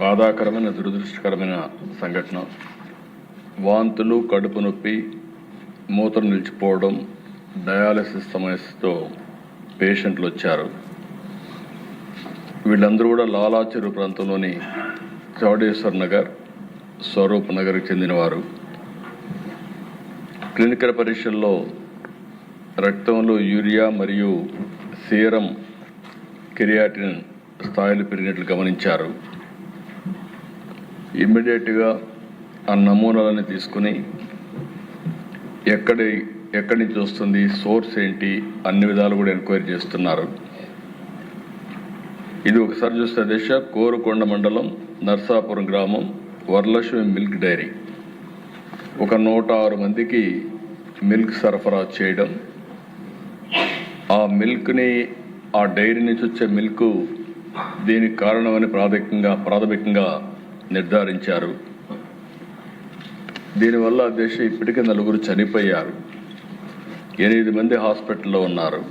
బాధాకరమైన దురదృష్టకరమైన సంఘటన. వాంతులు, కడుపు నొప్పి, మూత్రం నిలిచిపోవడం, డయాలసిస్ సమస్యతో పేషెంట్లు వచ్చారు. వీళ్ళందరూ కూడా లాలా చెరువు ప్రాంతంలోని చౌడేశ్వర్ నగర్, స్వరూప్ నగర్కి చెందినవారు. క్లినికల్ పరీక్షల్లో రక్తంలో యూరియా మరియు సీరం కెరియాటిన్ స్థాయిలు పెరిగినట్లు గమనించారు. ఇమ్మీడియట్గా ఆ నమూనాలని తీసుకుని ఎక్కడి నుంచి వస్తుంది, సోర్స్ ఏంటి, అన్ని విధాలు కూడా ఎంక్వైరీ చేస్తున్నారు. ఇది ఒకసారి చూస్తే దిశ కోరుకొండ మండలం నర్సాపురం గ్రామం వరలక్ష్మి మిల్క్ డైరీ ఒక 106 మందికి మిల్క్ సరఫరా చేయడం, ఆ మిల్క్ని ఆ డైరీ నుంచి వచ్చే మిల్క్ దీనికి కారణమని ప్రాథమికంగా నిర్ధారించారు. దీనివల్ల దేశ ఇప్పటికే 4 చనిపోయారు, 8 మంది హాస్పిటల్లో ఉన్నారు,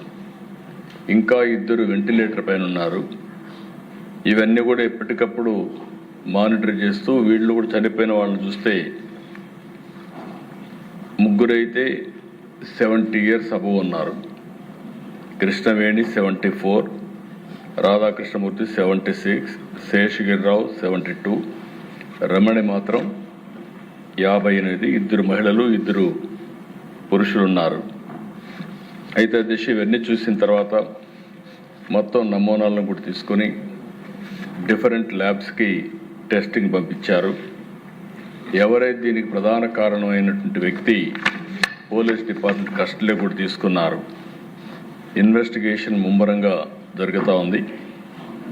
ఇంకా 2 వెంటిలేటర్ పైన ఉన్నారు. ఇవన్నీ కూడా ఎప్పటికప్పుడు మానిటర్ చేస్తూ వీళ్ళు కూడా చనిపోయిన వాళ్ళని చూస్తే 3 అయితే 70 years అబవ్ ఉన్నారు. కృష్ణవేణి 74, రాధాకృష్ణమూర్తి 76, శేషగిరిరావు 72, రమణి మాత్రం 58. 2 మహిళలు 2 పురుషులు ఉన్నారు. అయితే దిశ ఇవన్నీ చూసిన తర్వాత మొత్తం నమూనాలను కూడా తీసుకొని డిఫరెంట్ ల్యాబ్స్కి టెస్టింగ్ పంపించారు. ఎవరైతే దీనికి ప్రధాన కారణమైనటువంటి వ్యక్తి పోలీస్ డిపార్ట్మెంట్ కస్టడీలో కూడా తీసుకున్నారు. ఇన్వెస్టిగేషన్ ముమ్మరంగా జరుగుతూ ఉంది.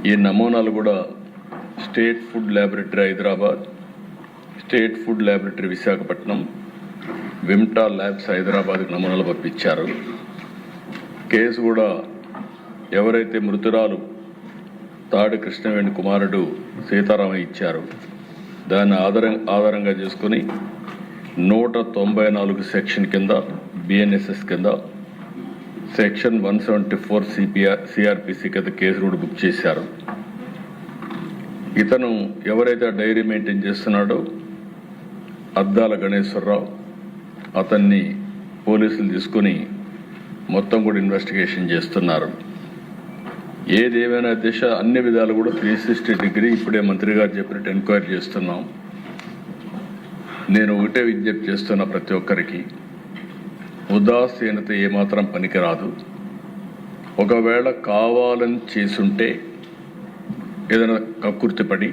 ఈ నమూనాలు కూడా state food laboratory Hyderabad, state food laboratory Visakhapatnam, Vimta labs హైదరాబాద్కి నమూనాలు పంపించారు. కేసు కూడా ఎవరైతే మృతురాలు తాడి కృష్ణవేణి కుమారుడు సీతారామయ్య ఇచ్చారు, దాన్ని ఆధారంగా చేసుకుని 194 సెక్షన్ కింద, బిఎన్ఎస్ఎస్ కింద, సెక్షన్ 174 సిఆర్పిసి కింద కేసు కూడా బుక్ చేశారు. ఇతను ఎవరైతే డైరీ మెయింటైన్ చేస్తున్నాడో అద్దాల గణేశ్వరరావు, అతన్ని పోలీసులు తీసుకుని మొత్తం కూడా ఇన్వెస్టిగేషన్ చేస్తున్నారు. ఏదేమైనా దిశ అన్ని విధాలు కూడా 360 డిగ్రీ ఇప్పుడే మంత్రి గారు చెప్పినట్టు ఎంక్వైరీ చేస్తున్నాం. నేను ఒకటే విజ్ఞప్తి చేస్తున్నా, ప్రతి ఒక్కరికి ఉదాసీనత ఏమాత్రం పనికిరాదు. ఒకవేళ కావాలని చేసుంటే, ఏదైనా కక్కుర్తిపడి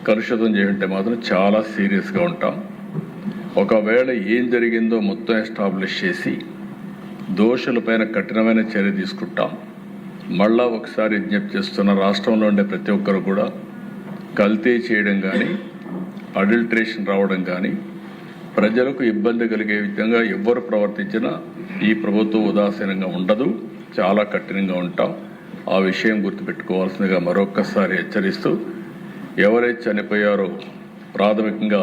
కలుషితం చేస్తుంటే మాత్రం చాలా సీరియస్గా ఉంటాం. ఒకవేళ ఏం జరిగిందో మొత్తం ఎస్టాబ్లిష్ చేసి దోషులపైన కఠినమైన చర్య తీసుకుంటాం. మళ్ళా ఒకసారి విజ్ఞప్తి చేస్తున్న, రాష్ట్రంలో ఉండే ప్రతి ఒక్కరు కూడా కల్తీ చేయడం కానీ, అడల్ట్రేషన్ రావడం కానీ, ప్రజలకు ఇబ్బంది కలిగే విధంగా ఎవ్వరు ప్రవర్తించినా ఈ ప్రభుత్వం ఉదాసీనంగా ఉండదు, చాలా కఠినంగా ఉంటాం. ఆ విషయం గుర్తుపెట్టుకోవాల్సిందిగా మరొక్కసారి హెచ్చరిస్తూ, ఎవరైతే చనిపోయారో ప్రాథమికంగా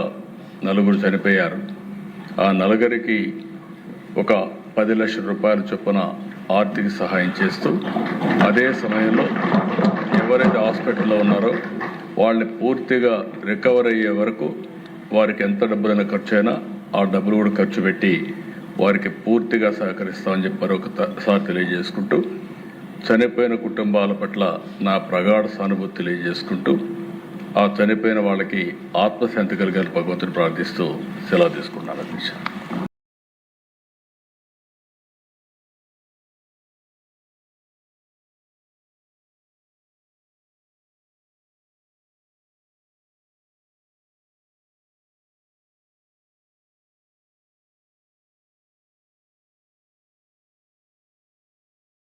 4 చనిపోయారు. ఆ 4కి ఒక 10 లక్షల రూపాయల చొప్పున ఆర్థిక సహాయం చేస్తూ, అదే సమయంలో ఎవరైతే హాస్పిటల్లో ఉన్నారో వాళ్ళని పూర్తిగా రికవర్ అయ్యే వరకు వారికి ఎంత డబ్బులైనా ఖర్చు అయినా ఆ డబ్బులు కూడా ఖర్చు పెట్టి వారికి పూర్తిగా సహకరిస్తామని చెప్పి మరొకసారి తెలియజేసుకుంటూ, చనిపోయిన కుటుంబాల పట్ల నా ప్రగాఢ సానుభూతి తెలియజేసుకుంటూ, ఆ చనిపోయిన వాళ్ళకి ఆత్మశాంతి కలిగారు భగవంతుని ప్రార్థిస్తూ సెలవు తీసుకున్నాను. అధ్యక్ష.